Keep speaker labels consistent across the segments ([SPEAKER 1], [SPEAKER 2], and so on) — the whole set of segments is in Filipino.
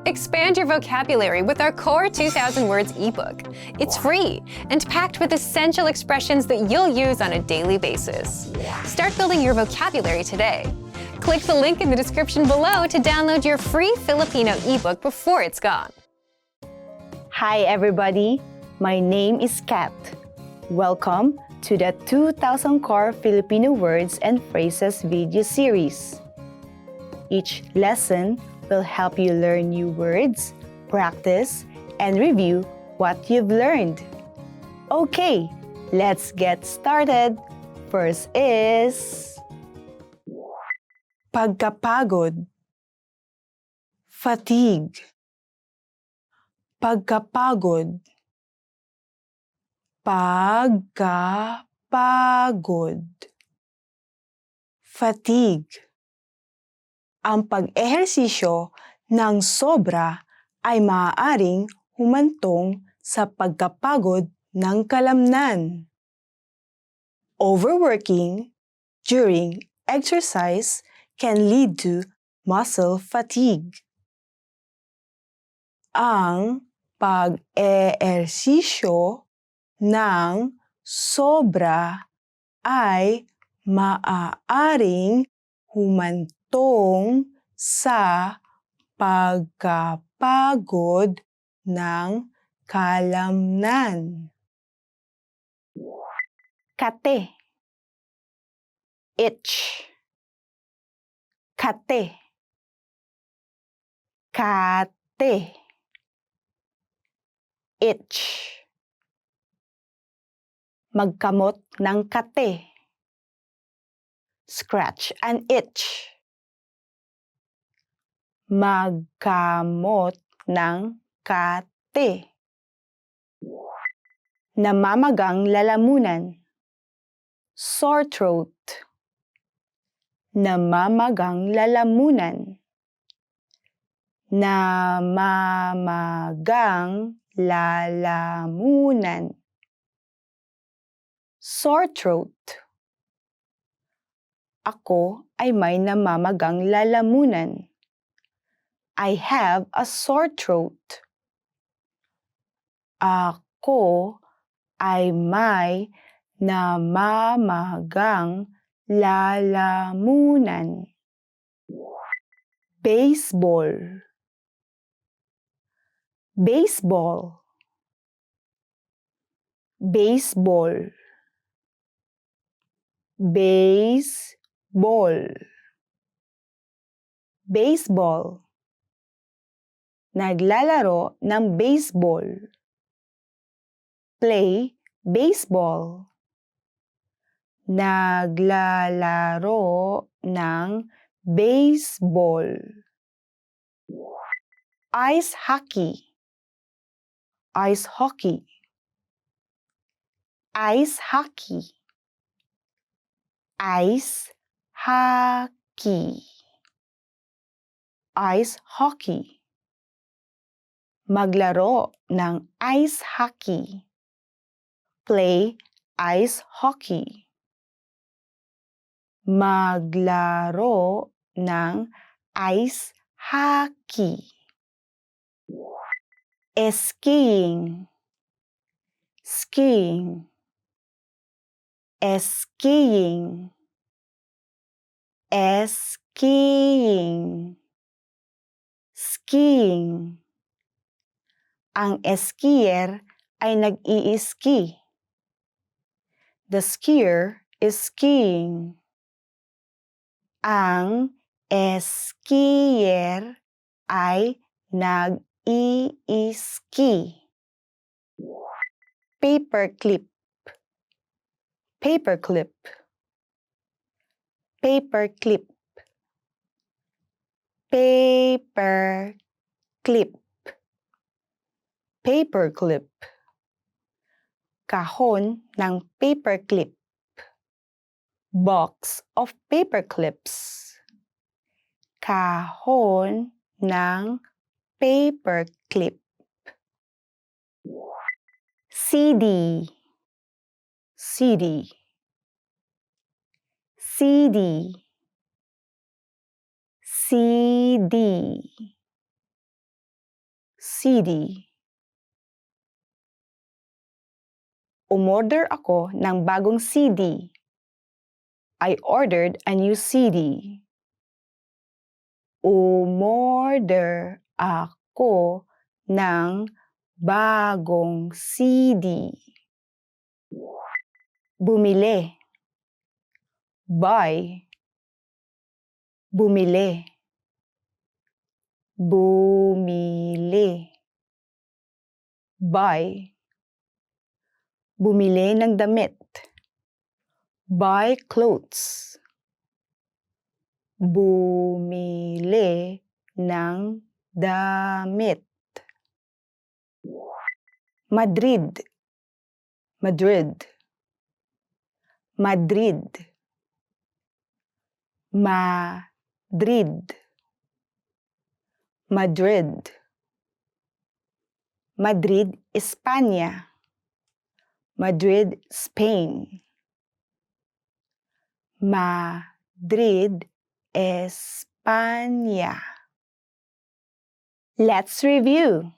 [SPEAKER 1] Expand your vocabulary with our Core 2000 Words ebook. It's free and packed with essential expressions that you'll use on a daily basis. Start building your vocabulary today. Click the link in the description below to download your free Filipino ebook before it's gone.
[SPEAKER 2] Hi everybody, my name is Kat. Welcome to the 2000 Core Filipino Words and Phrases video series. Each lesson will help you learn new words, practice, and review what you've learned. Okay, let's get started. First is pagkapagod, fatigue, pagkapagod, pagkapagod, fatigue. Ang pag-ehersisyo ng sobra ay maaaring humantong sa pagkapagod ng kalamnan. Overworking during exercise can lead to muscle fatigue. Ang pag-ehersisyo ng sobra ay maaaring humantong sa pagkapagod ng kalamnan. Kate, itch, kate, kate, itch. Magkamot ng kate, scratch and itch. Magkamot ng kate. Namamagang lalamunan, sore throat. Namamagang lalamunan, namamagang lalamunan. Sore throat. Ako ay may namamagang lalamunan. I have a sore throat. Ako ay may namamagang lalamunan. Baseball, baseball, baseball, baseball, baseball. Naglalaro ng baseball. Play baseball. Naglalaro ng baseball. Ice hockey, ice hockey, ice hockey, ice hockey, ice hockey. Maglaro ng ice hockey. Play ice hockey. Maglaro ng ice hockey. Skiing, skiing, skiing, skiing, skiing. Ang skier ay nag-i-ski. The skier is skiing. Ang skier ay nag-i-ski. Paperclip, paperclip, paperclip, paperclip, paperclip. Kahon ng paperclip. Box of paperclips. Kahon ng paperclip. CD, CD, CD, CD, CD. Umorder ako ng bagong CD. I ordered a new CD. Umorder ako ng bagong CD. Bumili. Buy. Bumili. Bumili. Buy. Bumili ng damit. Buy clothes. Bumili ng damit. Madrid. Madrid. Madrid. Madrid. Madrid. Madrid, España. Madrid, Spain. Madrid, España. Let's review.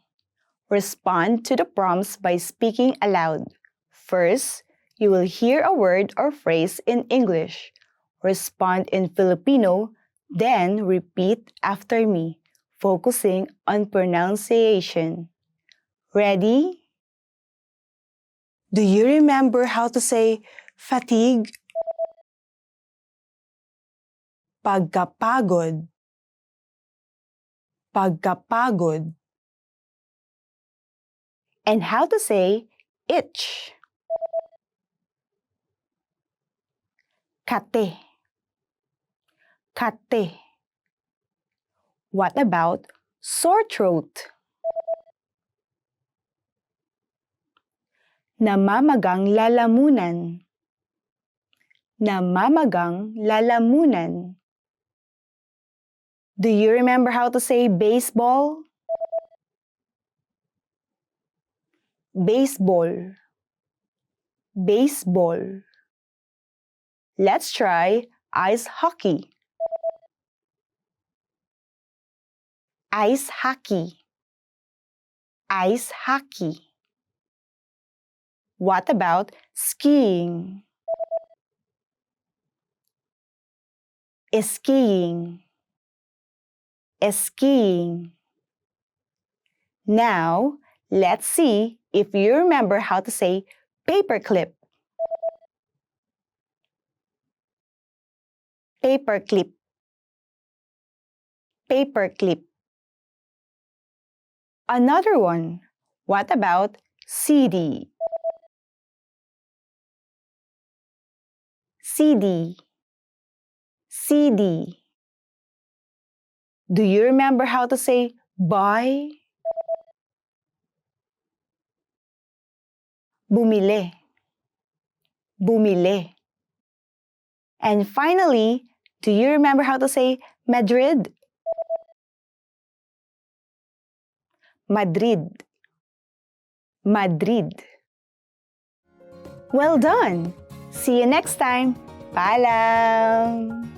[SPEAKER 2] Respond to the prompts by speaking aloud. First, you will hear a word or phrase in English. Respond in Filipino, then repeat after me, focusing on pronunciation. Ready? Do you remember how to say fatigue? Pagkapagod. Pagkapagod. And how to say itch? Kate. Kate. What about sore throat? Namamagang lalamunan. Namamagang lalamunan. Do you remember how to say baseball? Baseball. Baseball. Let's try ice hockey. Ice hockey. Ice hockey. What about skiing? Skiing. Skiing. Now, let's see if you remember how to say paperclip. Paperclip. Paperclip. Another one. What about CD? CD. CD. Do you remember how to say buy? Bumili. Bumili. And finally, do you remember how to say Madrid? Madrid. Madrid. Well done! See you next time. Paalam!